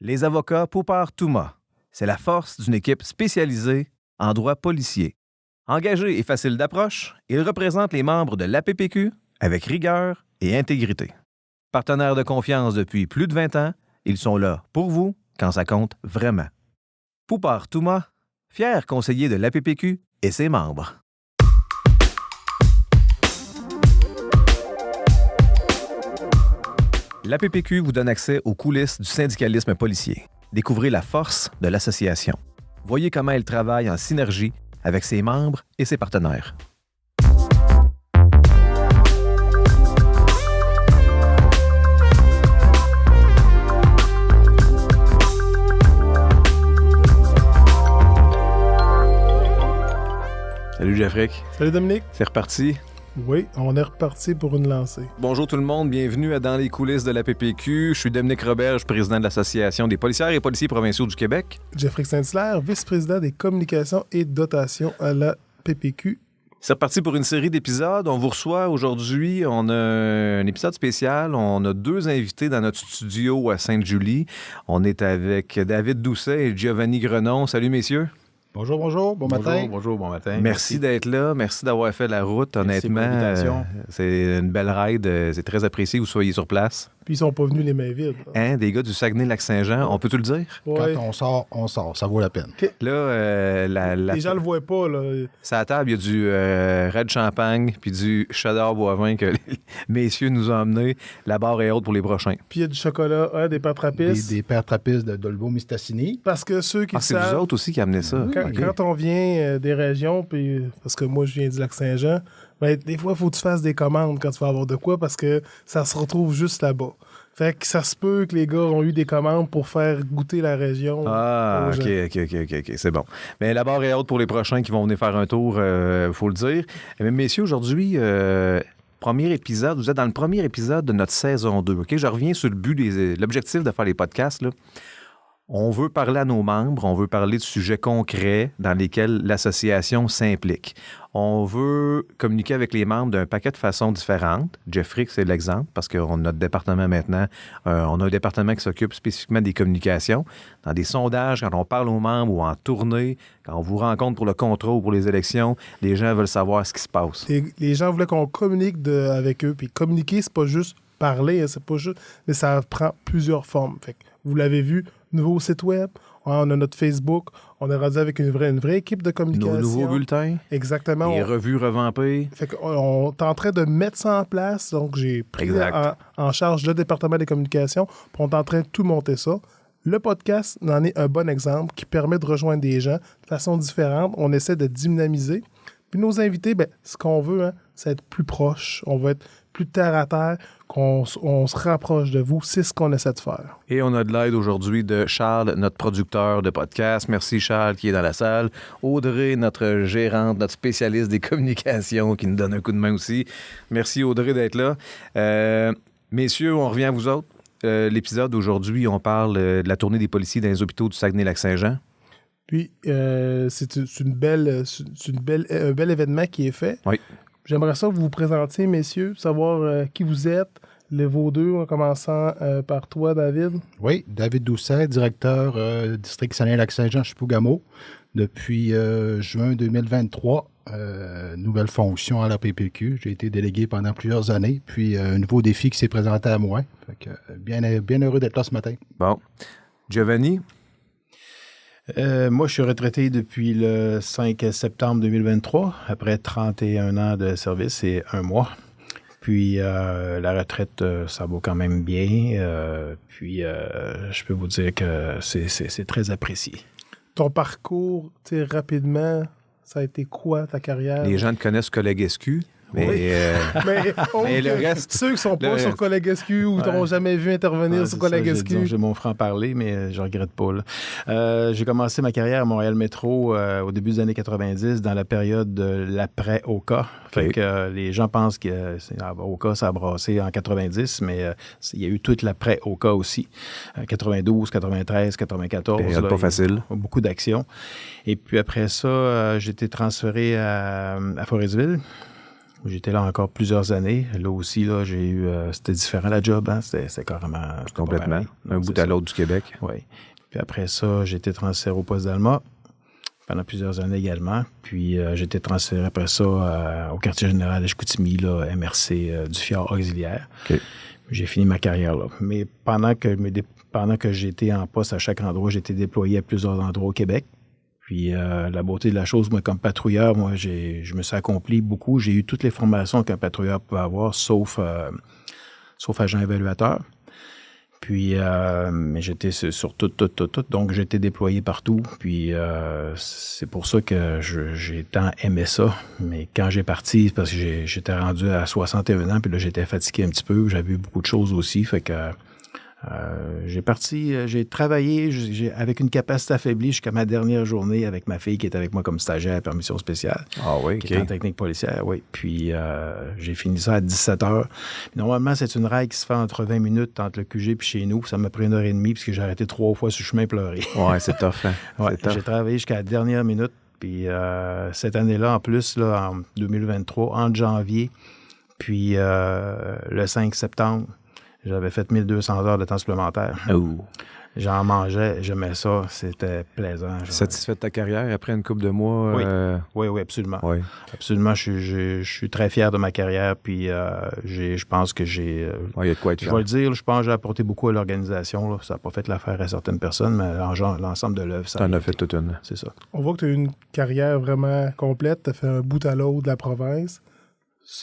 Les avocats Poupart-Touma. C'est la force d'une équipe spécialisée en droit policier. Engagés et faciles d'approche, ils représentent les membres de l'APPQ avec rigueur et intégrité. Partenaires de confiance depuis plus de 20 ans, ils sont là pour vous quand ça compte vraiment. Poupart-Touma, fier conseiller de l'APPQ et ses membres. L'APPQ vous donne accès aux coulisses du syndicalisme policier. Découvrez la force de l'association. Voyez comment elle travaille en synergie avec ses membres et ses partenaires. Salut Jeffrick. Salut Dominique. C'est reparti. Oui, on est reparti pour une lancée. Bonjour tout le monde, bienvenue à Dans les coulisses de l'APPQ. Je suis Dominique Roberge, président de l'Association des policières et policiers provinciaux du Québec. Jeffrick Saint-Hilaire, vice-président des communications et dotations à la PPQ. C'est reparti pour une série d'épisodes. On vous reçoit aujourd'hui. On a un épisode spécial. On a deux invités dans notre studio à Sainte-Julie. On est avec David Doucet et Giovanni Grenon. Salut messieurs. Bonjour, bon matin. Bonjour, bon matin. Merci d'être là. Merci d'avoir fait la route. Honnêtement, c'est une belle ride. C'est très apprécié que vous soyez sur place. Puis ils sont pas venus les mains vides. Hein, des gars du Saguenay-Lac-Saint-Jean, on peut-tu le dire? Ouais. Quand on sort, ça vaut la peine. Okay. Là, les gens le voient pas, là. Sur la table, il y a du Red Champagne puis du Cheddar Boivin que les messieurs nous ont amené. La barre est haute pour les prochains. Puis il y a du chocolat, des pâtes trapistes. Des pâtes trapistes de Dolbo Mistassini. Parce que ceux qui c'est vous autres aussi qui amenez ça. Quand on vient des régions, puis parce que moi, je viens du Lac-Saint-Jean, ben, des fois, il faut que tu fasses des commandes quand tu vas avoir de quoi parce que ça se retrouve juste là-bas. Fait que ça se peut que les gars ont eu des commandes pour faire goûter la région. Ah, OK, c'est bon. Mais la barre est haute pour les prochains qui vont venir faire un tour, faut le dire. Mais messieurs, aujourd'hui, premier épisode, vous êtes dans le premier épisode de notre saison 2. OK? Je reviens sur le but, l'objectif de faire les podcasts, là. On veut parler à nos membres, on veut parler de sujets concrets dans lesquels l'association s'implique. On veut communiquer avec les membres d'un paquet de façons différentes. Jeffrick, c'est l'exemple, parce qu'on a notre département maintenant. On a un département qui s'occupe spécifiquement des communications. Dans des sondages, quand on parle aux membres ou en tournée, quand on vous rencontre pour le contrôle ou pour les élections, les gens veulent savoir ce qui se passe. Les gens voulaient qu'on communique avec eux. Puis communiquer, c'est pas juste parler, c'est pas juste... Mais ça prend plusieurs formes. Fait que vous l'avez vu, nouveau site web, on a notre Facebook, on est rendu avec une vraie équipe de communication. Nos nouveaux bulletins. Exactement. Les revues revampées. Fait qu'on est en train de mettre ça en place, donc j'ai pris en charge le département des communications, puis on est en train de tout monter ça. Le podcast en est un bon exemple qui permet de rejoindre des gens de façon différente. On essaie de dynamiser. Puis nos invités, ce qu'on veut, c'est être plus proche. On veut être plus terre à terre, qu'on se rapproche de vous. C'est ce qu'on essaie de faire. Et on a de l'aide aujourd'hui de Charles, notre producteur de podcast. Merci Charles qui est dans la salle. Audrey, notre gérante, notre spécialiste des communications qui nous donne un coup de main aussi. Merci Audrey d'être là. Messieurs, on revient à vous autres. L'épisode d'aujourd'hui, on parle de la tournée des policiers dans les hôpitaux du Saguenay-Lac-Saint-Jean. Puis, c'est un bel événement qui est fait. Oui. J'aimerais ça que vous vous présentiez, messieurs, savoir qui vous êtes, vos deux, en commençant par toi, David. Oui, David Doucet, directeur district Saguenay-Lac-Saint-Jean-Chibougamau. Depuis juin 2023, nouvelle fonction à la PPQ. J'ai été délégué pendant plusieurs années, puis un nouveau défi qui s'est présenté à moi. Fait que, bien heureux d'être là ce matin. Bon. Giovanni? Moi, je suis retraité depuis le 5 septembre 2023, après 31 ans de service et 1 mois. Puis, la retraite, ça va quand même bien. Puis, je peux vous dire que c'est très apprécié. Ton parcours, rapidement, ça a été quoi ta carrière? Les gens te connaissent collègue SQ. Mais, oui. Mais le reste... Ceux qui sont pas sur Collègue SQ ou t'ont jamais vu intervenir sur Collègue SQ. J'ai mon franc-parler, mais je regrette pas. J'ai commencé ma carrière à Montréal Métro au début des années 90, dans la période de l'après-Oka. Fait que les gens pensent que Oka, ça a brassé en 90, mais il y a eu toute l'après-Oka aussi. 92, 93, 94. Période pas facile. Beaucoup d'actions. Et puis après ça, j'ai été transféré à Forestville. J'étais là encore plusieurs années. Là aussi, là, j'ai eu... c'était différent, la job. Hein? C'était carrément... Complètement. Un bout à l'autre du Québec. Oui. Puis après ça, j'ai été transféré au poste d'Alma pendant plusieurs années également. Puis j'ai été transféré après ça au quartier général de Chicoutimi, là, MRC du Fjord Auxiliaire. Okay. J'ai fini ma carrière là. Mais pendant que j'étais en poste à chaque endroit, j'étais déployé à plusieurs endroits au Québec. Puis la beauté de la chose, moi, comme patrouilleur, je me suis accompli beaucoup. J'ai eu toutes les formations qu'un patrouilleur peut avoir, sauf agent évaluateur. Puis, mais j'étais sur tout. Donc, j'étais déployé partout. Puis, c'est pour ça que j'ai tant aimé ça. Mais quand j'ai parti, parce que j'étais rendu à 61 ans, puis là, j'étais fatigué un petit peu. J'avais eu beaucoup de choses aussi. Fait que j'ai travaillé avec une capacité affaiblie jusqu'à ma dernière journée avec ma fille qui était avec moi comme stagiaire à permission spéciale. Ah oui, qui était en technique policière, oui. Puis j'ai fini ça à 17 heures. Puis, normalement, c'est une règle qui se fait entre 20 minutes entre le QG et chez nous. Ça m'a pris 1h30 parce que j'ai arrêté 3 fois sur le chemin pleurer. Ouais, c'est tough. Hein? Ouais, j'ai travaillé jusqu'à la dernière minute. Puis cette année-là, en plus, là, en 2023, en janvier, puis le 5 septembre, j'avais fait 1200 heures de temps supplémentaire. Oh. J'en mangeais, j'aimais ça, c'était plaisant. Satisfait de ta carrière après une couple de mois? Oui, absolument. Oui. Absolument, je suis très fier de ma carrière, puis je pense que j'ai... il y a de quoi être fier. Je vais le dire, je pense que j'ai apporté beaucoup à l'organisation. Là. Ça n'a pas fait l'affaire à certaines personnes, mais l'ensemble de l'œuvre, ça T'en as fait toute une. C'est ça. On voit que tu as eu une carrière vraiment complète. Tu as fait un bout à l'autre de la province.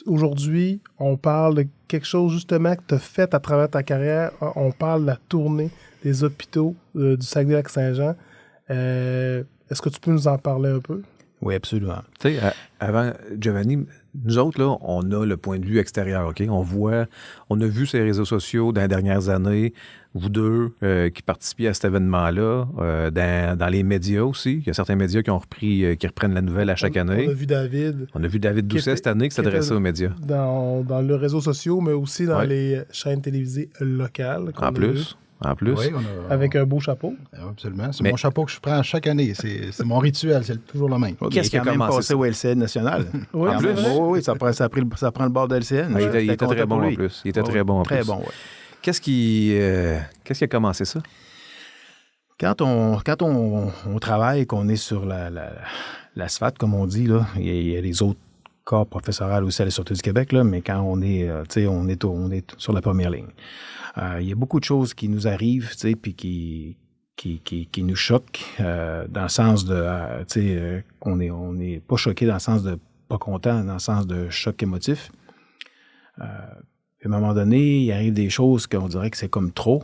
Aujourd'hui, on parle de quelque chose justement que tu as fait à travers ta carrière. On parle de la tournée des hôpitaux du Saguenay-Lac-Saint-Jean. Est-ce que tu peux nous en parler un peu? Oui, absolument. Tu sais, avant, Giovanni, nous autres, là, on a le point de vue extérieur, OK? On a vu ces réseaux sociaux dans les dernières années, vous deux qui participiez à cet événement-là, dans les médias aussi. Il y a certains médias qui reprennent la nouvelle à chaque année. On a vu David. On a vu David Doucet cette année qui s'adressait aux médias. Dans les réseaux sociaux, mais aussi dans les chaînes télévisées locales. En plus. Oui, avec un beau chapeau. Absolument. C'est mon chapeau que je prends chaque année. C'est mon rituel. C'est toujours le même. Qu'est-ce qui a quand même passé au LCN national? Oui, en plus. Oui, ça prend le bord de LCN. Il était très bon en plus. Il était très bon en plus. Très bon, oui. Qu'est-ce qui a commencé ça? Quand on travaille, qu'on est sur l'asphalte, comme on dit, là, il y a les autres corps professoraux aussi à la Sûreté du Québec, là, mais quand on est sur la première ligne. Il y a beaucoup de choses qui nous arrivent, puis qui nous choquent, dans le sens de, on n'est pas choqué dans le sens de pas content, dans le sens de choc émotif. À un moment donné, il arrive des choses qu'on dirait que c'est comme trop.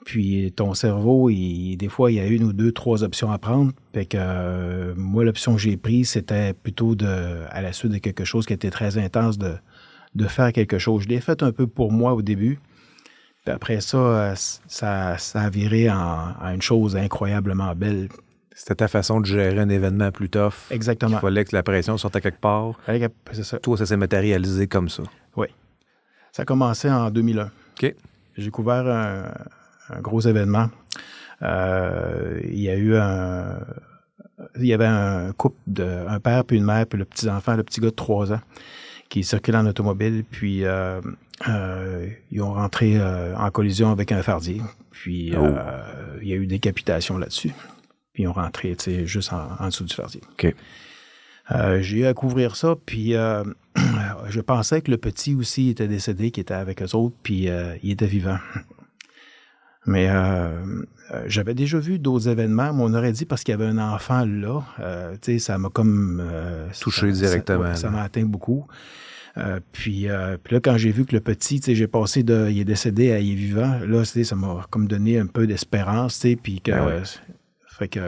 Puis ton cerveau, des fois, il y a 1 ou 2, 3 options à prendre. Fait que moi, l'option que j'ai prise, c'était plutôt à la suite de quelque chose qui était très intense, de faire quelque chose. Je l'ai fait un peu pour moi au début. Puis après ça, ça a viré en une chose incroyablement belle. C'était ta façon de gérer un événement plus tough. Exactement. Il fallait que la pression sorte à quelque part. C'est ça. Toi, ça s'est matérialisé comme ça. Oui. Ça a commencé en 2001. OK. J'ai couvert un gros événement. Il y avait un couple, un père puis une mère puis le petit enfant, le petit gars de 3 ans, qui circulait en automobile, puis ils ont rentré en collision avec un fardier. Puis il y a eu décapitation là-dessus. Puis ils ont rentré, juste en dessous du fardier. OK. J'ai eu à couvrir ça, puis je pensais que le petit aussi était décédé, qui était avec eux autres, puis il était vivant. Mais j'avais déjà vu d'autres événements, mais on aurait dit parce qu'il y avait un enfant là, ça m'a comme... touché directement. Ça m'a atteint beaucoup. Puis là, quand j'ai vu que le petit, j'ai passé il est décédé à il est vivant, là, ça m'a comme donné un peu d'espérance, puis que... fait que...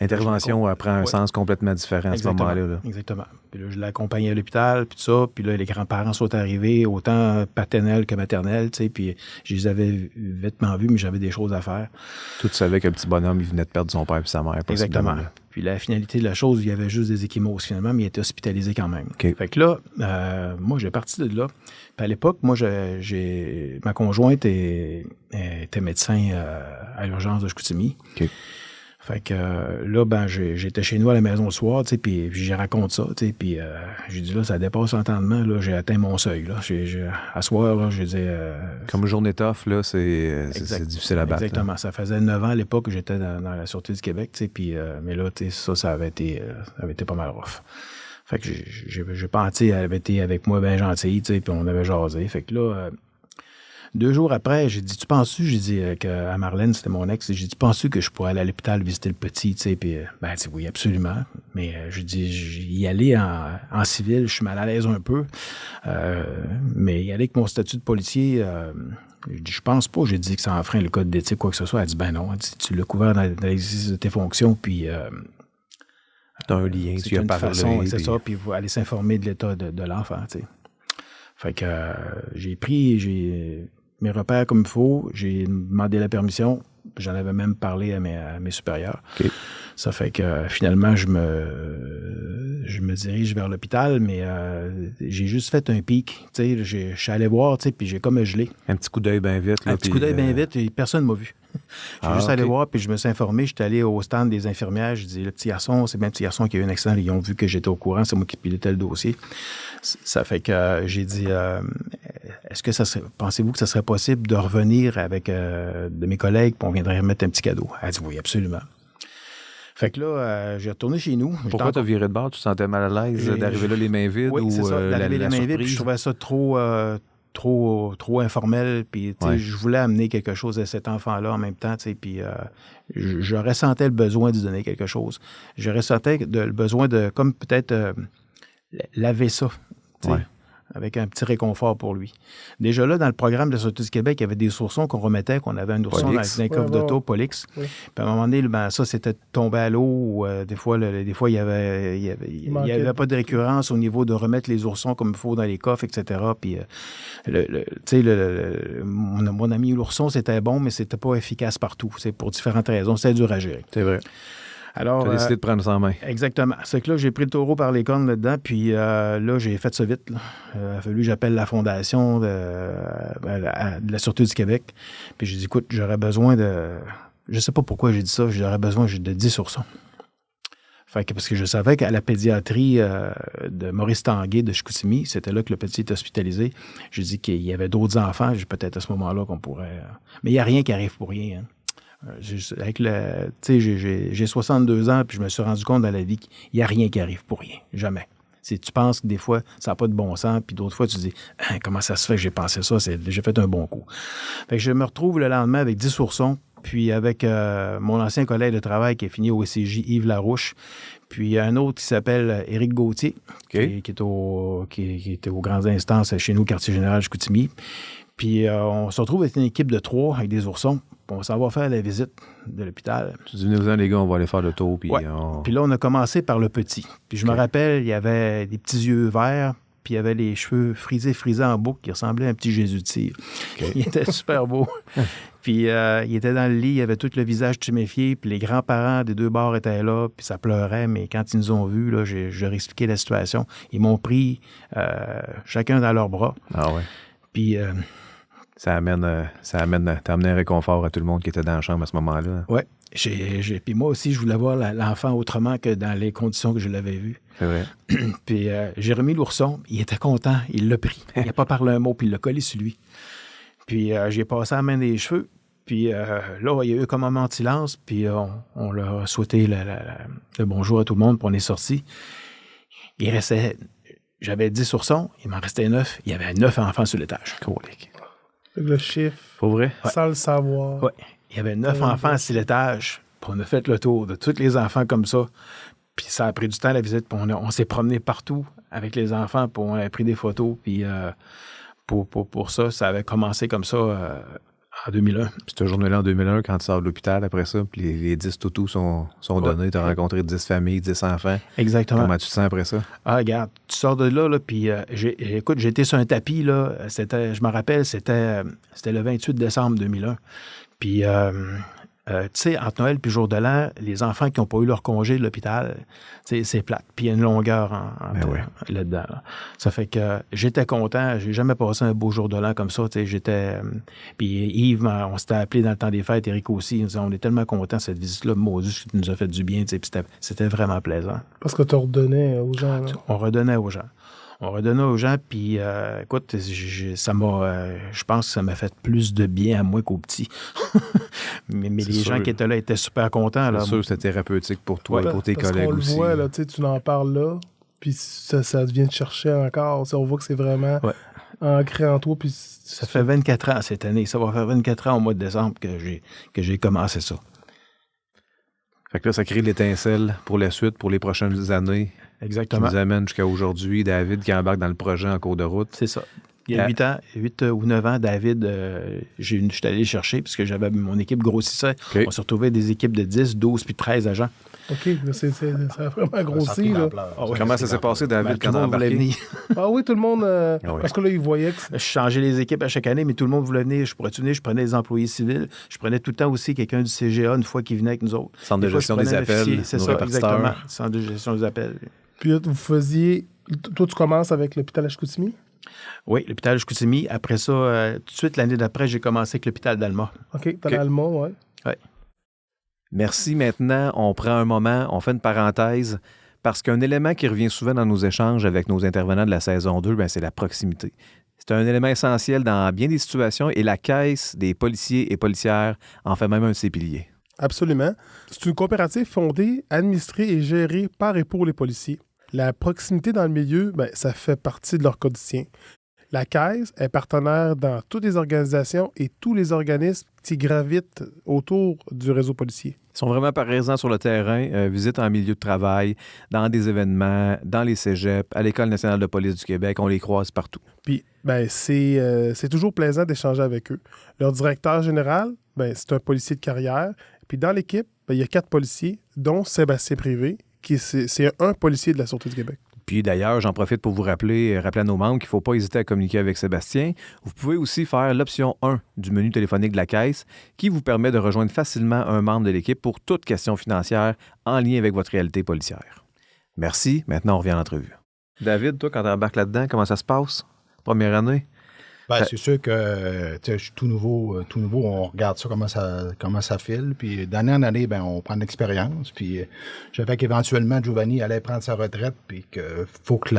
L'intervention prend un sens complètement différent à ce moment-là. Là. Exactement. Puis là, je l'ai accompagné à l'hôpital, puis tout ça. Puis là, les grands-parents sont arrivés, autant paternels que maternels, puis je les avais vêtement vus, mais j'avais des choses à faire. Tout savait que le petit bonhomme, il venait de perdre son père et sa mère. Exactement. Puis la finalité de la chose, il y avait juste des ecchymoses finalement, mais il était hospitalisé quand même. Okay. Fait que là, moi, j'ai parti de là. Puis à l'époque, moi, ma conjointe était médecin à l'urgence de Chicoutimi. Okay. Fait que là, j'étais chez nous à la maison le soir, tu sais, puis j'y raconte ça, tu sais, puis j'ai dit, là, ça dépasse l'entendement, là, j'ai atteint mon seuil, là. À soir, là, j'ai dit... Comme journée tough, là, c'est difficile à battre. Exactement. Là. Ça faisait 9 ans à l'époque que j'étais dans la Sûreté du Québec, tu sais, puis... mais là, tu sais, ça avait été pas mal rough. Fait que j'ai pensé, elle avait été avec moi bien gentille, tu sais, puis on avait jasé. Fait que là... 2 jours après, j'ai dit, tu penses-tu, j'ai dit à Marlène, c'était mon ex, j'ai dit, tu penses-tu que je pourrais aller à l'hôpital visiter le petit, tu sais, puis ben, elle dit, oui, absolument. Mais je dis, y aller en civil, je suis mal à l'aise un peu. Mais y aller avec mon statut de policier, je dis, je pense pas, j'ai dit que ça enfreint le code d'éthique, quoi que ce soit. Elle dit, ben non, elle dit, tu l'as couvert dans l'exercice de tes fonctions, puis... t'as un lien, tu y as parlé. C'est ça, puis vous allez s'informer de l'état de l'enfant, tu sais. Fait que j'ai pris mes repères comme il faut, j'ai demandé la permission, j'en avais même parlé à mes supérieurs. Okay. Ça fait que finalement, je me dirige vers l'hôpital, mais j'ai juste fait un pic. Tu sais, je suis allé voir, tu sais, puis j'ai comme gelé. Un petit coup d'œil bien vite. Là, un petit coup d'œil bien vite, et personne ne m'a vu. J'ai juste allé voir, puis je me suis informé. J'étais allé au stand des infirmières. Je dis, le petit garçon, c'est bien le petit garçon qui a eu un accident. Ils ont vu que j'étais au courant. C'est moi qui pilotais le dossier. Ça fait que j'ai dit, pensez-vous que ça serait possible de revenir avec de mes collègues, puis on viendrait remettre un petit cadeau? Elle dit, oui, absolument. Fait que là, j'ai retourné chez nous. Pourquoi t'as viré de bord? Tu te sentais mal à l'aise d'arriver là les mains vides? Oui, c'est ça, d'arriver les mains vides. Puis je trouvais ça trop informel, puis je voulais amener quelque chose à cet enfant-là en même temps, puis je ressentais le besoin de donner quelque chose. Je ressentais le besoin de, comme peut-être, laver ça, avec un petit réconfort pour lui. Déjà là, dans le programme de la Sûreté du Québec, il y avait des oursons qu'on remettait, qu'on avait un ourson dans un coffre d'auto, Polix. Oui. Puis à un moment donné, ça, c'était tombé à l'eau, ou des fois, il y avait pas de récurrence au niveau de remettre les oursons comme il faut dans les coffres, etc. Puis, mon ami l'ourson, c'était bon, mais c'était pas efficace partout. C'est pour différentes raisons. C'était dur à gérer. C'est vrai. Alors, tu as décidé de prendre ça en main. Exactement. C'est que là, j'ai pris le taureau par les cornes là-dedans, puis là, j'ai fait ça vite. Là. Il a fallu que j'appelle la fondation de la Sûreté du Québec. Puis j'ai dit, écoute, j'aurais besoin de... Je sais pas pourquoi j'ai dit ça, j'aurais besoin de 10 oursons. Fait que, parce que je savais qu'à la pédiatrie de Maurice Tanguay de Chicoutimi, c'était là que le petit est hospitalisé. J'ai dit qu'il y avait d'autres enfants, peut-être à ce moment-là qu'on pourrait... Mais il n'y a rien qui arrive pour rien, hein. J'ai 62 ans, puis je me suis rendu compte dans la vie qu'il n'y a rien qui arrive pour rien. Jamais. Tu penses que des fois, ça n'a pas de bon sens, puis d'autres fois, tu te dis, comment ça se fait que j'ai pensé ça? J'ai fait un bon coup. Fait que je me retrouve le lendemain avec 10 oursons, puis avec mon ancien collègue de travail qui est fini au ECJ, Yves Larouche, puis un autre qui s'appelle Éric Gauthier, qui était aux grandes instances chez nous, au quartier général de Chicoutimi. Puis on se retrouve avec une équipe de 3 avec des oursons. On s'en va faire la visite de l'hôpital. Tu dis, venez-vous-en, les gars, on va aller faire le tour. Puis Puis là, on a commencé par le petit. Puis je me rappelle, il y avait des petits yeux verts, puis il y avait les cheveux frisés en boucle qui ressemblaient à un petit Jésus de cire. Il était super beau. Puis il était dans le lit, il avait tout le visage tuméfié, puis les grands-parents des 2 bords étaient là, puis ça pleurait, mais quand ils nous ont vus, là, je leur ai expliqué la situation. Ils m'ont pris chacun dans leurs bras. Ah ouais. Puis... t'as amené un réconfort à tout le monde qui était dans la chambre à ce moment-là. Oui. Puis moi aussi, je voulais voir l'enfant autrement que dans les conditions que je l'avais vu. C'est vrai. Puis j'ai remis l'ourson. Il était content. Il l'a pris. Il n'a pas parlé un mot, puis il l'a collé sur lui. Puis j'ai passé la main des cheveux. Puis là, il y a eu comme un moment de silence. Puis on leur a souhaité le bonjour à tout le monde, puis on est sortis. Il restait... J'avais 10 oursons. Il m'en restait 9. Il y avait 9 enfants sur l'étage. Le chiffre. Pour vrai? Sans le savoir. Oui. Il y avait 9 enfants sur l'étage. Puis on a fait le tour de tous les enfants comme ça. Puis ça a pris du temps, la visite. Puis on s'est promené partout avec les enfants. Puis on a pris des photos. Puis pour ça, ça avait commencé comme ça en 2001. Puis cette journée-là, en 2001, quand tu sors de l'hôpital, après ça, puis les 10 toutous sont donnés. Tu as rencontré 10 familles, 10 enfants. Exactement. Comment tu te sens après ça? Ah, regarde, tu sors de là, puis écoute, j'ai été sur un tapis, là. Je me rappelle, c'était le 28 décembre 2001. Puis Tu sais, entre Noël et jour de l'an, les enfants qui n'ont pas eu leur congé de l'hôpital, c'est plate. Puis il y a une longueur là-dedans. Là. Ça fait que j'étais content. J'ai jamais passé un beau jour de l'an comme ça. Puis Yves, on s'était appelé dans le temps des fêtes, Éric aussi. Il disait, on est tellement contents cette visite-là. Maudit, qui nous a fait du bien. Puis c'était vraiment plaisant. Parce que tu redonnais aux gens. Là. On redonnait aux gens. Puis écoute, je pense que ça m'a fait plus de bien à moi qu'aux petits. mais les gens qui étaient là étaient super contents. C'est sûr que c'était thérapeutique pour toi et pour tes collègues qu'on aussi. Le voit, là, tu en parles là, puis ça vient te chercher encore. On voit que c'est vraiment ancré en toi. Puis ça fait 24 ans cette année. Ça va faire 24 ans au mois de décembre que j'ai commencé ça. Fait que là, ça crée l'étincelle pour la suite, pour les prochaines années. Exactement. Qui nous amène jusqu'à aujourd'hui. David qui embarque dans le projet en cours de route. C'est ça. Il y a 8 ou 9 ans, David, je suis allé le chercher parce que j'avais mon équipe grossissait. Okay. On se retrouvait des équipes de 10, 12 puis 13 agents. OK, ça a vraiment grossi. Là. Comment ça s'est passé, David, quand on a embarqué? Ah oui, tout le monde... Parce que là, ils voyaient que... Je changeais les équipes à chaque année, mais tout le monde voulait venir. Je pourrais venir, je prenais les employés civils. Je prenais tout le temps aussi quelqu'un du CGA une fois qu'il venait avec nous autres. Centre de gestion des appels. C'est ça, exactement. Centre de gestion des appels. Puis là, vous faisiez... Toi, tu commences avec l'hôpital à Chicoutimi? Oui, l'hôpital de Chicoutimi. Après ça, tout de suite, l'année d'après, j'ai commencé avec l'hôpital d'Alma. OK, t'as l'Alma, oui. Oui. Merci. Maintenant, on prend un moment, on fait une parenthèse, parce qu'un élément qui revient souvent dans nos échanges avec nos intervenants de la saison 2, c'est la proximité. C'est un élément essentiel dans bien des situations et la Caisse des policiers et policières en fait même un de ses piliers. Absolument. C'est une coopérative fondée, administrée et gérée par et pour les policiers. La proximité dans le milieu, ça fait partie de leur quotidien. La Caisse est partenaire dans toutes les organisations et tous les organismes qui gravitent autour du réseau policier. Ils sont vraiment présents sur le terrain, visitent en milieu de travail, dans des événements, dans les cégeps, à l'École nationale de police du Québec. On les croise partout. Puis, c'est toujours plaisant d'échanger avec eux. Leur directeur général, c'est un policier de carrière. Puis dans l'équipe, il y a 4 policiers, dont Sébastien Privé, c'est un policier de la Sûreté du Québec. Puis d'ailleurs, j'en profite pour vous rappeler à nos membres qu'il ne faut pas hésiter à communiquer avec Sébastien. Vous pouvez aussi faire l'option 1 du menu téléphonique de la Caisse qui vous permet de rejoindre facilement un membre de l'équipe pour toute question financière en lien avec votre réalité policière. Merci. Maintenant, on revient à l'entrevue. David, toi, quand tu embarques là-dedans, comment ça se passe? Première année? C'est sûr que je suis tout nouveau, on regarde ça, comment ça file. Puis d'année en année, on prend de l'expérience. Puis je fais qu'éventuellement, Giovanni allait prendre sa retraite, puis qu'il faut que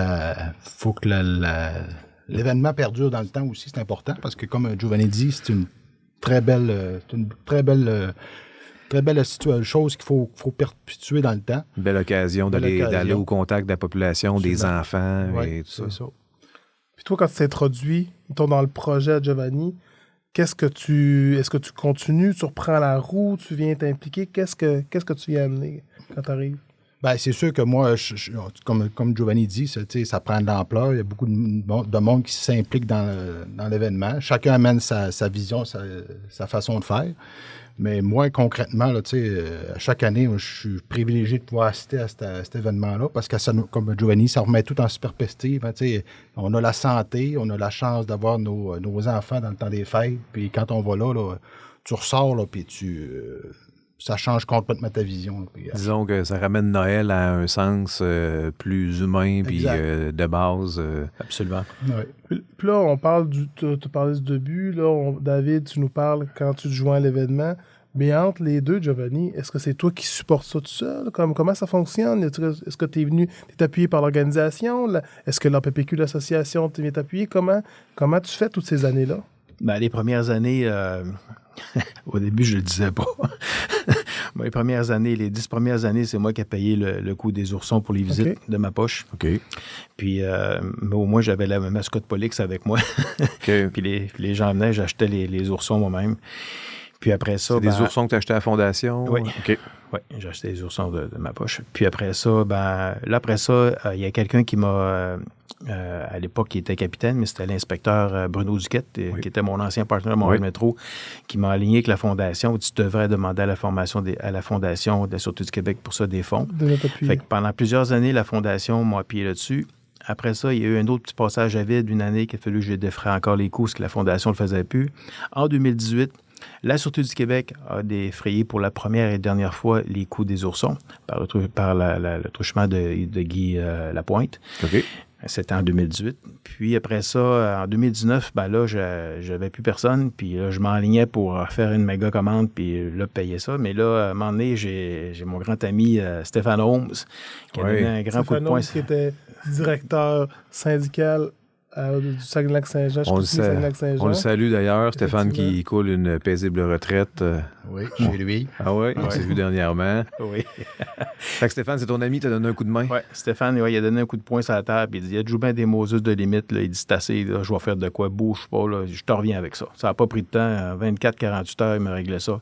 l'événement perdure dans le temps aussi, c'est important, parce que comme Giovanni dit, c'est une très belle chose qu'il faut perpétuer dans le temps. Une belle occasion d'aller au contact de la population, des enfants et tout ça. C'est ça. Puis toi, quand tu t'introduis dans le projet Giovanni, est-ce que tu continues, tu reprends la roue, tu viens t'impliquer? Qu'est-ce que tu viens amener quand tu arrives? C'est sûr que moi, comme Giovanni dit, ça prend de l'ampleur. Il y a beaucoup de monde qui s'implique dans l'événement. Chacun amène sa vision, sa façon de faire. Mais moi, concrètement, là, chaque année, je suis privilégié de pouvoir assister à cet événement-là parce que, comme Giovanni, ça remet tout en perspective. On a la santé, on a la chance d'avoir nos enfants dans le temps des fêtes. Puis quand on va là tu ressors, là, puis ça change complètement ta vision. Là, puis, disons que ça ramène Noël à un sens plus humain puis de base. Absolument. Ouais. Puis là, on parle tu parlais du début. Là, David, tu nous parles quand tu te joins à l'événement. Mais entre les deux, Giovanni, est-ce que c'est toi qui supportes ça tout seul? Comment ça fonctionne? Est-ce que tu es appuyé par l'organisation? Est-ce que l'APPQ, l'association, tu viens t'appuyer? Comment tu fais toutes ces années-là? Les premières années, au début, je le disais pas. Les premières années, les 10 premières années, c'est moi qui ai payé le coût des oursons pour les visites de ma poche. OK. Puis, au moins, j'avais la mascotte Polix avec moi. OK. Puis les gens venaient, j'achetais les oursons moi-même. Puis après ça... C'est des oursons que tu as achetés à la Fondation? Oui. OK. Oui, j'ai acheté les oursons de ma poche. Puis après ça, il y a quelqu'un qui m'a... à l'époque, qui était capitaine, mais c'était l'inspecteur Bruno Duquette, qui était mon ancien partenaire à Montréal Métro, qui m'a aligné avec la Fondation, où tu devrais demander à la Fondation de la Sûreté du Québec pour ça des fonds. Fait que pendant plusieurs années, la Fondation m'a appuyé là-dessus. Après ça, il y a eu un autre petit passage à vide d'une année qu'il a fallu que je défrais encore les coûts, ce que la Fondation ne le faisait plus. En 2018, La Sûreté du Québec a défrayé pour la première et dernière fois les coups des oursons par le truchement de Guy Lapointe. OK. C'était en 2018. Puis après ça, en 2019, ben là, j'avais plus personne. Puis là, je m'enlignais pour faire une méga commande, puis là, payer ça. Mais là, à un moment donné, j'ai mon grand ami Stéphane Holmes qui a donné un grand coup de poing. Qui était directeur syndical du Saguenay-Lac-Saint-Jean. On le salue d'ailleurs, Stéphane qui coule une paisible retraite. Oui, chez lui. Ah oui, on s'est vu dernièrement. Oui. Fait que Stéphane, c'est ton ami, t'a donné un coup de main? Oui, Stéphane, il a donné un coup de poing sur la table. Il dit, il y a toujours bien des Moses de limite. Là. Il dit, c'est assez, là, je vais faire de quoi, bouge pas, là, je te reviens avec ça. Ça n'a pas pris de temps, 24-48 heures, il m'a réglé ça.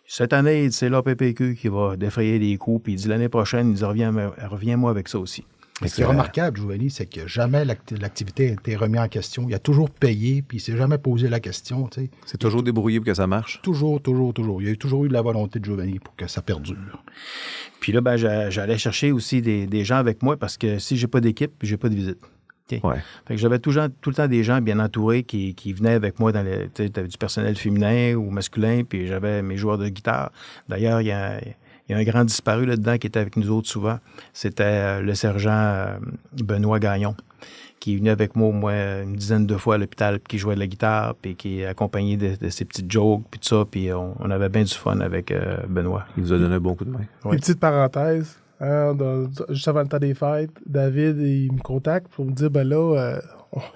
Cette année, c'est l'APPQ qui va défrayer les coups, puis il dit, l'année prochaine, il dit, reviens-moi avec ça aussi. Mais ce qui est remarquable, Giovanni, c'est que jamais l'activité a été remise en question. Il a toujours payé, puis il ne s'est jamais posé la question. Tu sais. C'est toujours débrouillé pour que ça marche? Toujours. Il y a eu toujours eu de la volonté de Giovanni pour que ça perdure. Puis là, ben, j'allais chercher aussi des gens avec moi parce que si j'ai pas d'équipe, j'ai pas de visite. Okay. Ouais. Fait que j'avais tout le temps des gens bien entourés qui venaient avec moi dans du personnel féminin ou masculin, puis j'avais mes joueurs de guitare. D'ailleurs, il y a un grand disparu là-dedans qui était avec nous autres souvent. C'était le sergent Benoît Gagnon, qui est venu avec moi au moins une dizaine de fois à l'hôpital, puis qui jouait de la guitare, puis qui est accompagné de ses petites jokes, puis tout ça. Puis on avait bien du fun avec Benoît. Il vous a donné un bon coup de main. Une petite parenthèse. Juste avant le temps des fêtes, David, il me contacte pour me dire, ben là,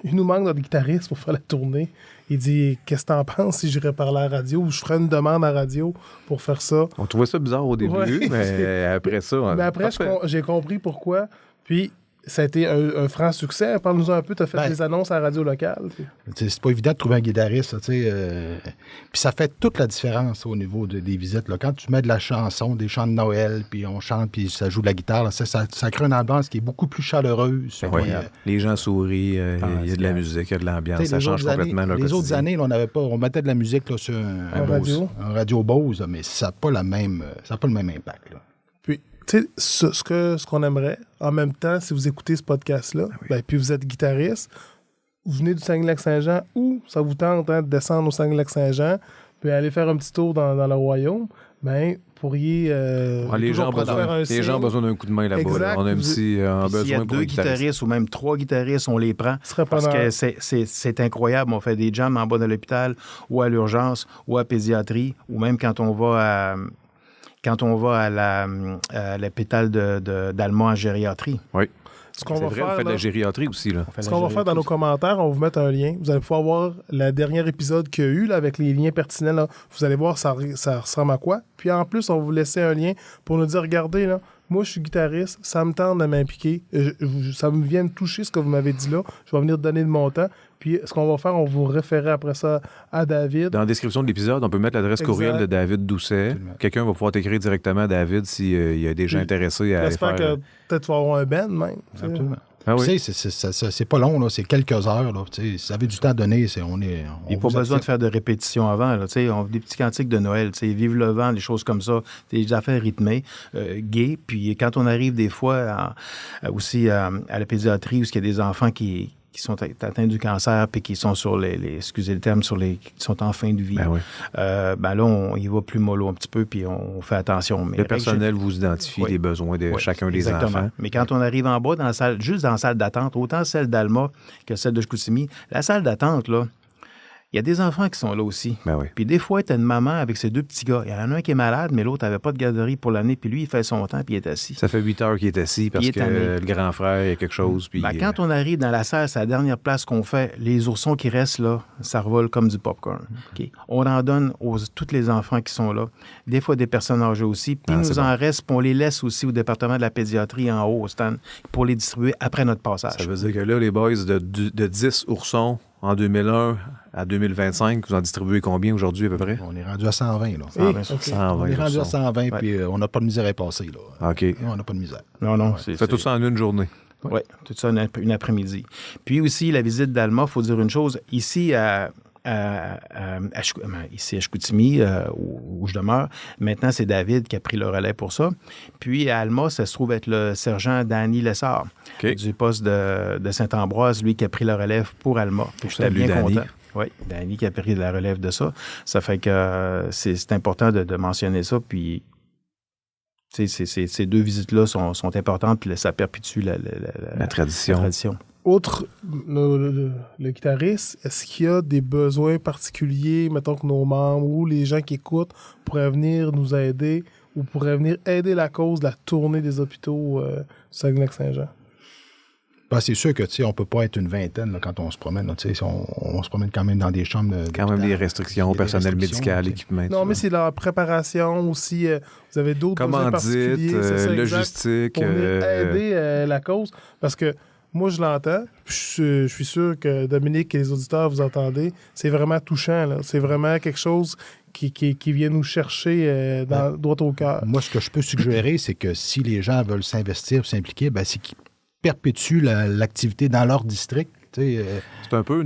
il nous manque notre guitariste pour faire la tournée. Il dit, qu'est-ce que t'en penses si j'irais parler à la radio ou je ferais une demande à la radio pour faire ça? On trouvait ça bizarre au début, mais après ça... Mais après, j'ai compris pourquoi. Puis, ça a été un franc succès. Parle-nous un peu, tu as fait des annonces à la radio locale. C'est pas évident de trouver un guitariste. Puis ça fait toute la différence au niveau des visites. Là. Quand tu mets de la chanson, des chants de Noël, puis on chante, puis ça joue de la guitare, là, ça crée une ambiance qui est beaucoup plus chaleureuse. Les gens sourient, il y a de la musique, il y a de l'ambiance. Ça change complètement leur quotidien. Les autres années, on mettait de la musique là, sur un radio Bose, mais ça n'a pas le même impact. Là. Tu sais, ce qu'on aimerait, en même temps, si vous écoutez ce podcast-là, puis vous êtes guitariste, vous venez du Saguenay-Lac-Saint-Jean ou ça vous tente de descendre au Saguenay-Lac-Saint-Jean, puis aller faire un petit tour dans le royaume, bien, pourriez les gens ont besoin d'un coup de main là-bas. Exact. Là. On a un petit besoin s'il y a deux guitaristes ou même 3 guitaristes, on les prend. Parce que c'est incroyable. On fait des jams en bas de l'hôpital ou à l'urgence ou à pédiatrie ou même quand on va à l'hôpital d'Alma en gériatrie. Oui. On fait de la gériatrie aussi. Là. Ce qu'on va faire dans nos commentaires, on va vous mettre un lien. Vous allez pouvoir voir le dernier épisode qu'il y a eu là, avec les liens pertinents. Là. Vous allez voir ça ressemble à quoi. Puis en plus, on va vous laisser un lien pour nous dire, regardez, là, moi je suis guitariste, ça me tente de m'impliquer. Ça me vient de toucher ce que vous m'avez dit là. Je vais venir donner de mon temps. Puis, ce qu'on va faire, on va vous référer après ça à David. Dans la description de l'épisode, on peut mettre l'adresse courriel de David Doucet. Quelqu'un va pouvoir t'écrire directement à David s'il y a des gens intéressés à aller faire... J'espère que peut-être tu vas avoir un band, même. Absolument. Ah oui. C'est pas long, là, c'est quelques heures. Là, si vous avez du temps à donner, il n'y a pas besoin de faire de répétition avant. Là, on fait des petits cantiques de Noël, Vive le vent, des choses comme ça, des affaires rythmées, gaies. Puis quand on arrive des fois aussi à la pédiatrie où il y a des enfants qui sont atteints du cancer puis qui sont sur excusez le terme, qui sont en fin de vie. Là, on y va plus mollo un petit peu puis on fait attention. Mais le personnel vous identifie les besoins de chacun des enfants. Mais quand on arrive en bas, juste dans la salle d'attente, autant celle d'Alma que celle de Chicoutimi, la salle d'attente, là, il y a des enfants qui sont là aussi. Puis des fois, tu as une maman avec ses 2 petits gars. Il y en a un qui est malade, mais l'autre n'avait pas de garderie pour l'année. Puis lui, il fait son temps, puis il est assis. Ça fait 8 heures qu'il est assis parce que le grand frère, il y a quelque chose. Puis quand on arrive dans la salle, c'est la dernière place qu'on fait. Les oursons qui restent là, ça revole comme du popcorn. Okay. On en donne tous les enfants qui sont là. Des fois, des personnes âgées aussi. Puis il nous en reste, puis on les laisse aussi au département de la pédiatrie en haut, au stand, pour les distribuer après notre passage. Ça veut dire que là, les boys de 10 oursons en 2001 à 2025, vous en distribuez combien aujourd'hui à peu près? On est rendu à 120. Là. 120 on est rendu à 120, puis on n'a pas de misère à y passer. Là. OK. On n'a pas de misère. Non. C'est tout ça en une journée. Oui, tout ça une après-midi. Puis aussi, la visite d'Alma, il faut dire une chose. Ici, ici à Chicoutimi, où je demeure. Maintenant, c'est David qui a pris le relais pour ça. Puis à Alma, ça se trouve être le sergent Danny Lessard du poste de Saint-Ambroise, lui qui a pris le relève pour Alma. J'étais bien content. Oui, Danny qui a pris la relève de ça. Ça fait que c'est important de mentionner ça. Puis, ces 2 visites-là sont importantes, puis ça perpétue la tradition. Outre le guitariste, est-ce qu'il y a des besoins particuliers, mettons que nos membres ou les gens qui écoutent pourraient venir nous aider ou pourraient venir aider la cause de la tournée des hôpitaux du Saguenay-Lac-Saint-Jean? Ben, c'est sûr que, on peut pas être une vingtaine là, quand on se promène. Là, on se promène quand même dans des chambres. Quand même des restrictions, personnel médical, équipement. Non, mais c'est leur préparation aussi. Vous avez d'autres besoins particuliers. Logistique. Pour venir aider la cause. Parce que moi, je l'entends. Je suis sûr que Dominique et les auditeurs, vous entendez. C'est vraiment touchant. Là. C'est vraiment quelque chose qui vient nous chercher droit au cœur. Moi, ce que je peux suggérer, c'est que si les gens veulent s'investir, s'impliquer, ben, c'est qu'ils perpétuent l'activité dans leur district. C'est un peu,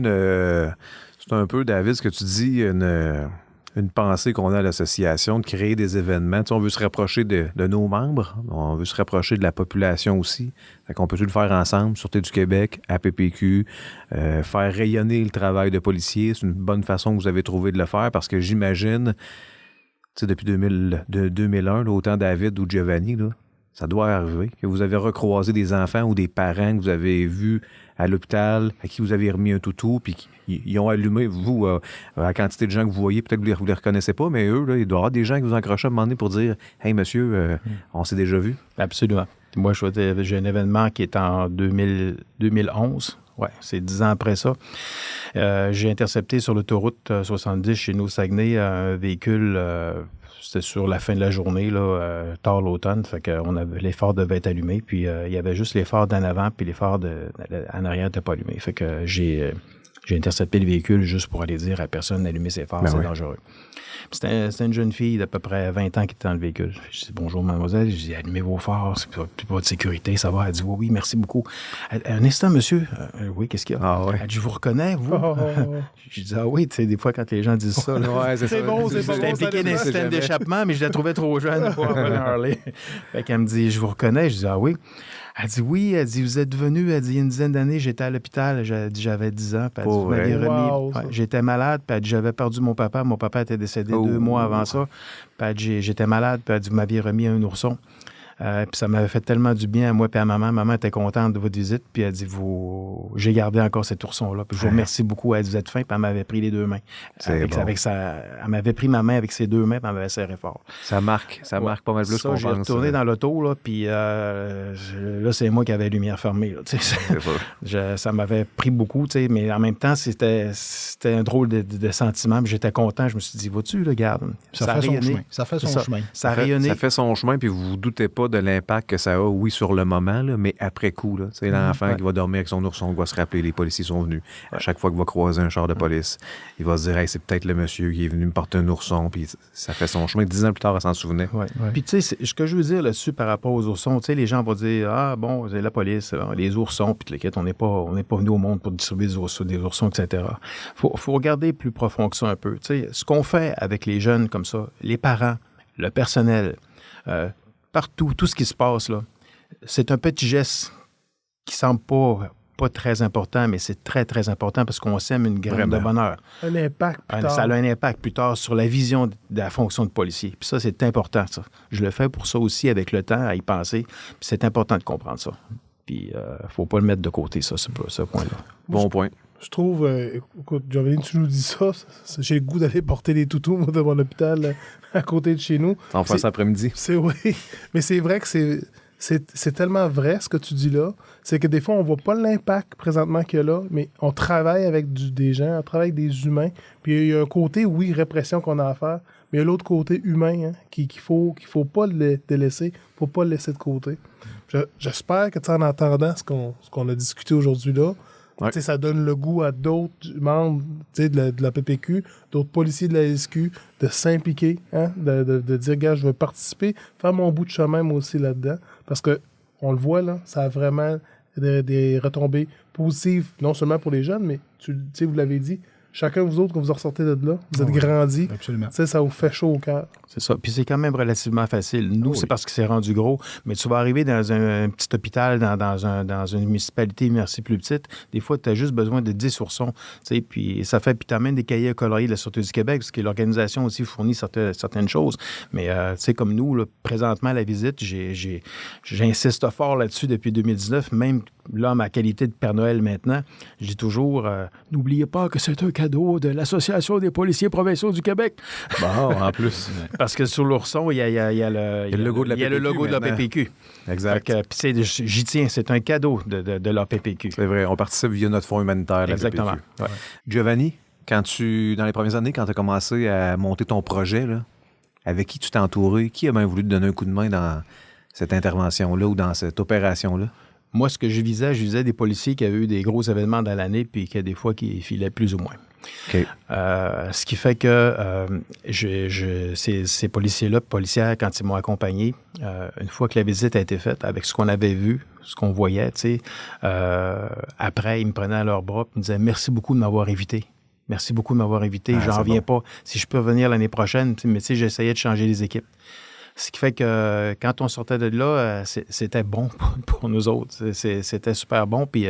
David, ce que tu dis, une pensée qu'on a à l'association de créer des événements. On veut se rapprocher de nos membres, on veut se rapprocher de la population aussi. Fait qu'on peut tout le faire ensemble, Sûreté du Québec, APPQ, faire rayonner le travail de policiers. C'est une bonne façon que vous avez trouvé de le faire parce que j'imagine, depuis 2001, là, autant David ou Giovanni, là, ça doit arriver, que vous avez recroisé des enfants ou des parents que vous avez vus à l'hôpital, à qui vous avez remis un toutou, puis ils ont allumé, vous, la quantité de gens que vous voyez, peut-être que vous ne les reconnaissez pas, mais eux, là, il doit y avoir des gens qui vous encrochent à un moment donné pour dire « Hey, monsieur, on s'est déjà vu. » Absolument. Moi, j'ai un événement qui est en 2011. Oui, c'est 10 ans après ça. J'ai intercepté sur l'autoroute 70 chez nous, au Saguenay, un véhicule... C'était sur la fin de la journée, là, tard l'automne. Fait que les phares devaient être allumés. Puis il y avait juste les phares d'en avant, puis les phares en arrière n'étaient pas allumés. Fait que j'ai intercepté le véhicule juste pour aller dire à personne d'allumer ses phares, c'est dangereux. C'était une jeune fille d'à peu près 20 ans qui était dans le véhicule. Je dis « Bonjour, mademoiselle. » Je dis « Allumez vos phares, c'est pas de sécurité, ça va. » Elle dit « Oui, merci beaucoup. » Un instant, monsieur. Oui, qu'est-ce qu'il y a? Ah, ouais. Elle dit « Je vous reconnais, vous? » Je dis « Ah oui, tu sais, des fois, quand les gens disent ça, là, c'est bon, c'est pas bon. J'étais impliqué dans un système d'échappement, mais je la trouvais trop jeune pour avoir un Harley. Fait qu'elle me dit « Je vous reconnais. » Je dis « Ah oui. » Elle dit oui, elle dit vous êtes venu, elle dit il y a une dizaine d'années, j'étais à l'hôpital, j'avais 10 ans, puis elle dit vous m'aviez remis, j'étais malade, puis elle dit j'avais perdu mon papa était décédé 2 mois avant ça, puis elle dit j'étais malade, puis elle dit vous m'aviez remis un ourson. Puis ça m'avait fait tellement du bien à moi et à maman. Maman était contente de votre visite. Puis elle dit, j'ai gardé encore cet ourson-là. Puis je vous remercie beaucoup. Elle dit, vous êtes fin. Puis elle m'avait pris les 2 mains. Elle m'avait pris ma main avec ses 2 mains. Puis elle m'avait serré fort. Ça marque pas mal plus qu'on pense. J'ai retourné dans l'auto. Là, puis là, c'est moi qui avais la lumière fermée. Là, ça m'avait pris beaucoup. Mais en même temps, c'était un drôle de sentiment. Puis j'étais content. Je me suis dit, vois-tu, regarde. Ça fait son chemin. Ça fait son chemin. Ça a rayonné. Ça fait son chemin. Puis vous vous doutez pas de l'impact que ça a, oui, sur le moment, là, mais après coup. C'est l'enfant qui va dormir avec son ourson, qui va se rappeler, les policiers sont venus. À chaque fois qu'il va croiser un char de police, il va se dire, hey, c'est peut-être le monsieur qui est venu me porter un ourson, puis ça fait son chemin. 10 ans plus tard, elle s'en souvenait. Puis, tu sais, ce que je veux dire là-dessus par rapport aux oursons, tu sais, les gens vont dire, ah, bon, c'est la police, les oursons, puis on n'est pas venu au monde pour distribuer des oursons, etc. Faut regarder plus profond que ça un peu. Tu sais, ce qu'on fait avec les jeunes comme ça, les parents, le personnel, partout, tout ce qui se passe, là, c'est un petit geste qui semble pas très important, mais c'est très, très important parce qu'on sème une graine de bonheur. Un impact plus tard. Ça a un impact plus tard sur la vision de la fonction de policier. Puis ça, c'est important, ça. Je le fais pour ça aussi avec le temps, à y penser. Puis c'est important de comprendre ça. Puis faut pas le mettre de côté, ça, ce point-là. Bon point. Je trouve, écoute, Giovanni, tu nous dis ça, j'ai le goût d'aller porter les toutous, moi, devant l'hôpital à côté de chez nous. En face après-midi. Oui, mais c'est vrai que c'est tellement vrai ce que tu dis là. C'est que des fois, on voit pas l'impact présentement qu'il y a là, mais on travaille avec des gens, on travaille avec des humains. Puis il y a un côté, oui, répression qu'on a à faire, mais il y a l'autre côté humain qu'il faut pas le délaisser, faut pas le laisser de côté. J'espère que en entendant ce qu'on a discuté aujourd'hui là, ça donne le goût à d'autres membres de la PPQ, d'autres policiers de la SQ, de s'impliquer, de dire, gars, je veux participer, faire mon bout de chemin moi aussi là-dedans. Parce que on le voit, là, ça a vraiment des retombées positives, non seulement pour les jeunes, mais vous l'avez dit, chacun de vous autres, quand vous en sortez de là, vous êtes grandis. Absolument. Ça vous fait chaud au cœur. C'est ça. Puis c'est quand même relativement facile. Nous, c'est parce que c'est rendu gros. Mais tu vas arriver dans un petit hôpital, dans une municipalité, merci, plus petite. Des fois, tu as juste besoin de 10 oursons. Puis ça fait. Puis tu amènes des cahiers à colorier de la Sûreté du Québec, parce que l'organisation aussi fournit certaines choses. Mais comme nous, là, présentement, à la visite, j'insiste fort là-dessus depuis 2019. Même là, ma qualité de Père Noël maintenant, je dis toujours n'oubliez pas que c'est un cadeau de l'Association des policiers provinciaux du Québec. Bon, en plus. Parce que sur l'ourson, il y a le logo de la PPQ. Exact. Puis j'y tiens, c'est un cadeau de la PPQ. C'est vrai, on participe via notre fonds humanitaire. Exactement. Ouais. Giovanni, dans les premières années, quand tu as commencé à monter ton projet, là, avec qui tu t'es entouré? Qui a bien voulu te donner un coup de main dans cette intervention-là ou dans cette opération-là? Moi, ce que je visais des policiers qui avaient eu des gros événements dans l'année puis qui, des fois, qui filaient plus ou moins. Okay. Ce qui fait que ces policiers-là, policières, quand ils m'ont accompagné, une fois que la visite a été faite, avec ce qu'on avait vu, ce qu'on voyait, après, ils me prenaient à leurs bras et me disaient « Merci beaucoup de m'avoir invité. Merci beaucoup de m'avoir invité. J'en reviens pas. Si je peux venir l'année prochaine, mais j'essayais de changer les équipes. » Ce qui fait que quand on sortait de là, c'était bon pour nous autres. C'était super bon. Puis,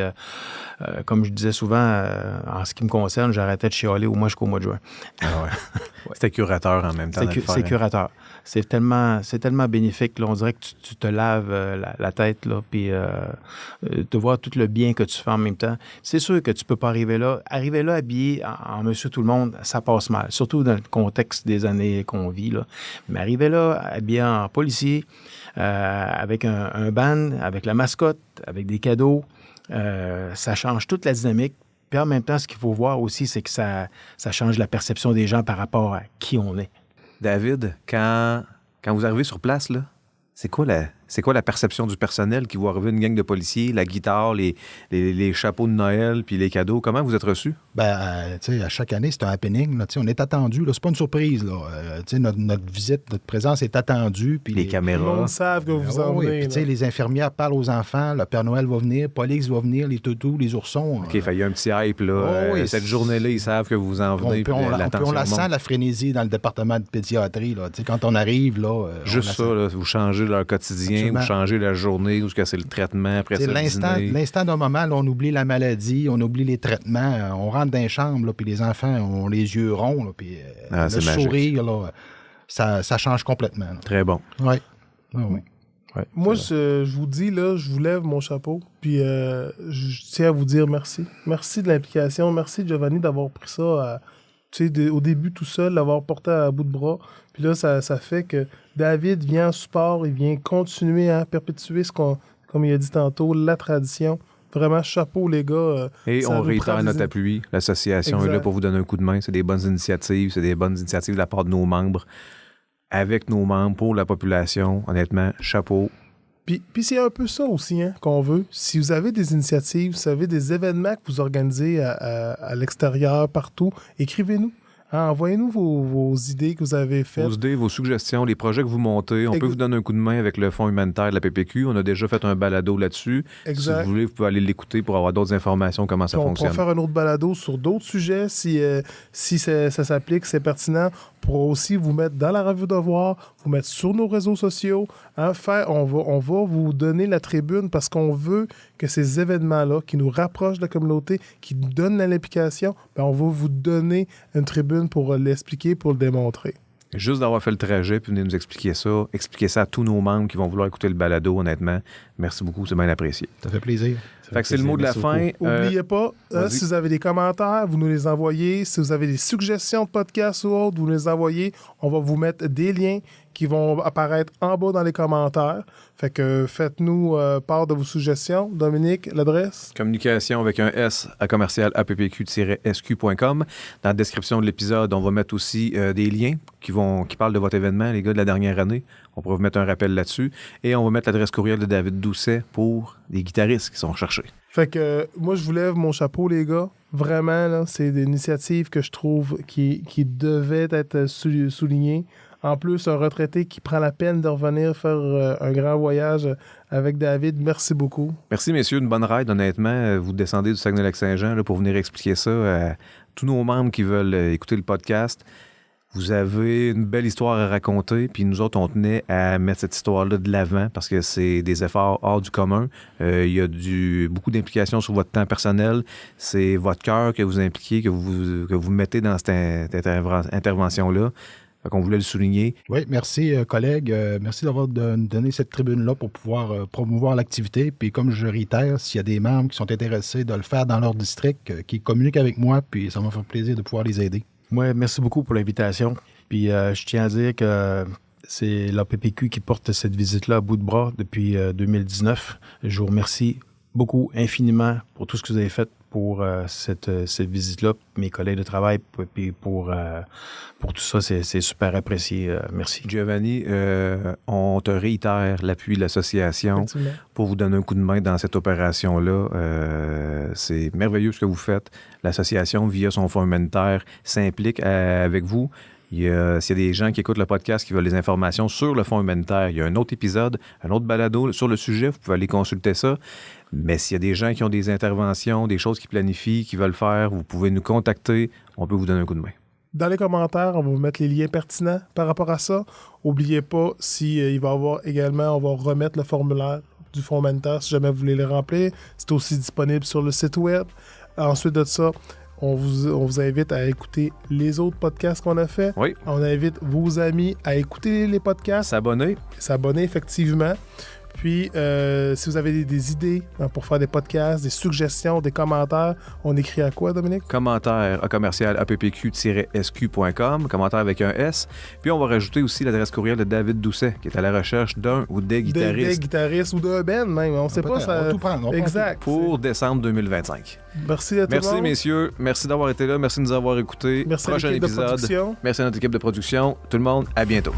comme je disais souvent, en ce qui me concerne, j'arrêtais de chialer au moins jusqu'au mois de juin. Ah ouais. Ouais. C'était curateur en même temps. C'est curateur. C'est tellement bénéfique. Là. On dirait que tu te laves la tête, là, puis de voir tout le bien que tu fais en même temps. C'est sûr que tu peux pas arriver là. Arriver là habillé en monsieur tout le monde, ça passe mal. Surtout dans le contexte des années qu'on vit. Là. Mais arriver là habillé en policier, avec un band, avec la mascotte, avec des cadeaux, ça change toute la dynamique. Puis en même temps, ce qu'il faut voir aussi, c'est que ça change la perception des gens par rapport à qui on est. David, quand vous arrivez sur place, là, c'est quoi la perception du personnel qui voit arriver une gang de policiers, la guitare, les chapeaux de Noël puis les cadeaux? Comment vous êtes reçus? Ben, tu sais, à chaque année, c'est un happening. Là, on est attendu. C'est pas une surprise. Là. Notre visite, notre présence est attendue. Puis les caméras. Tout le monde savent que vous en venez. Puis, les infirmières parlent aux enfants. Le Père Noël va venir, Police va venir, les toutous, les oursons. OK, il y a un petit hype. Là. Cette journée-là, ils savent que vous en venez. Puis on la sent, la frénésie, dans le département de pédiatrie. Là. Quand on arrive, là... Juste ça, là, vous changez leur quotidien. Absolument. Vous changez la journée, ou c'est le traitement après ça. L'instant d'un moment, là, on oublie la maladie, on oublie les traitements, on rentre dans les chambres, puis les enfants ont les yeux ronds, là, puis le sourire, là, ça change complètement. Là. Très bon. Oui. Ouais, moi, je vous dis, là, je vous lève mon chapeau, puis je tiens à vous dire merci. Merci de l'implication. Merci, Giovanni, d'avoir pris ça au début tout seul, l'avoir porté à bout de bras. Puis là, ça fait que David vient en support, il vient continuer à perpétuer comme il a dit tantôt, la tradition. Vraiment, chapeau, les gars. Et on réitère notre appui. L'association est là pour vous donner un coup de main. C'est des bonnes initiatives. C'est des bonnes initiatives de la part de nos membres. Avec nos membres, pour la population. Honnêtement, chapeau. Puis c'est un peu ça aussi qu'on veut. Si vous avez des initiatives, vous avez des événements que vous organisez à l'extérieur, partout, écrivez-nous. Envoyez-nous vos idées que vous avez faites. Vos idées, vos suggestions, les projets que vous montez. On peut vous donner un coup de main avec le Fonds humanitaire de la PPQ. On a déjà fait un balado là-dessus. Exact. Si vous voulez, vous pouvez aller l'écouter pour avoir d'autres informations, comment ça fonctionne. On pourra faire un autre balado sur d'autres sujets si ça s'applique, c'est pertinent. On pourra aussi vous mettre dans la revue Devoir, vous mettre sur nos réseaux sociaux. On va vous donner la tribune parce qu'on veut que ces événements-là qui nous rapprochent de la communauté, qui nous donnent l'implication, on va vous donner une tribune pour l'expliquer, pour le démontrer. Juste d'avoir fait le trajet puis venir nous expliquer ça à tous nos membres qui vont vouloir écouter le balado, honnêtement. Merci beaucoup, c'est bien apprécié. Ça fait plaisir. Fait que c'est le mot de la fin. N'oubliez pas, si vous avez des commentaires, vous nous les envoyez. Si vous avez des suggestions de podcasts ou autres, vous nous les envoyez. On va vous mettre des liens qui vont apparaître en bas dans les commentaires. Fait que faites-nous part de vos suggestions. Dominique, l'adresse? Communication avec un S à commercial-appq-sq.com. Dans la description de l'épisode, on va mettre aussi des liens qui parlent de votre événement, les gars, de la dernière année. On pourra vous mettre un rappel là-dessus. Et on va mettre l'adresse courriel de David Doucet pour les guitaristes qui sont recherchés. Fait que moi, je vous lève mon chapeau, les gars. Vraiment, là, c'est des initiatives que je trouve qui devaient être soulignées. En plus, un retraité qui prend la peine de revenir faire un grand voyage avec David. Merci beaucoup. Merci, messieurs. Une bonne ride, honnêtement. Vous descendez du Saguenay-Lac-Saint-Jean là, pour venir expliquer ça tous nos membres qui veulent écouter le podcast. Vous avez une belle histoire à raconter, puis nous autres, on tenait à mettre cette histoire-là de l'avant parce que c'est des efforts hors du commun. Il y a beaucoup d'implications sur votre temps personnel. C'est votre cœur que vous impliquez, que vous mettez dans cette intervention-là. Fait qu'on voulait le souligner. Oui, merci, collègues. Merci d'avoir donné cette tribune-là pour pouvoir promouvoir l'activité. Puis comme je réitère, s'il y a des membres qui sont intéressés de le faire dans leur district, qui communiquent avec moi, puis ça m'a fait plaisir de pouvoir les aider. Oui, merci beaucoup pour l'invitation. Puis je tiens à dire que c'est l'APPQ qui porte cette visite-là à bout de bras depuis 2019. Je vous remercie beaucoup, infiniment, pour tout ce que vous avez fait pour cette visite-là. Mes collègues de travail, puis pour tout ça, c'est super apprécié. Merci. Giovanni, on te réitère l'appui de l'association pour vous donner un coup de main dans cette opération-là. C'est merveilleux ce que vous faites. L'association, via son fonds humanitaire, s'implique avec vous. S'il y a des gens qui écoutent le podcast qui veulent des informations sur le fonds humanitaire, il y a un autre épisode, un autre balado sur le sujet. Vous pouvez aller consulter ça. Mais s'il y a des gens qui ont des interventions, des choses qu'ils planifient, qui veulent faire, vous pouvez nous contacter. On peut vous donner un coup de main. Dans les commentaires, on va vous mettre les liens pertinents par rapport à ça. N'oubliez pas, il va y avoir également, on va remettre le formulaire du fonds humanitaire si jamais vous voulez le remplir. C'est aussi disponible sur le site web. Ensuite de ça, on vous invite à écouter les autres podcasts qu'on a fait. Oui. On invite vos amis à écouter les podcasts. S'abonner, effectivement. Puis, si vous avez des idées pour faire des podcasts, des suggestions, des commentaires, on écrit à quoi, Dominique? Commentaire à commercial appq-sq.com, commentaire avec un S. Puis, on va rajouter aussi l'adresse courriel de David Doucet, qui est à la recherche d'un ou des guitaristes. Des guitaristes ou d'un band, même. On ne sait pas. Ça... On va tout prendre. Exact. Pour décembre 2025. Merci à tout le monde. Merci, messieurs. Merci d'avoir été là. Merci de nous avoir écoutés. Merci Prochain à l'équipe épisode. de production. Merci à notre équipe de production. Tout le monde, à bientôt.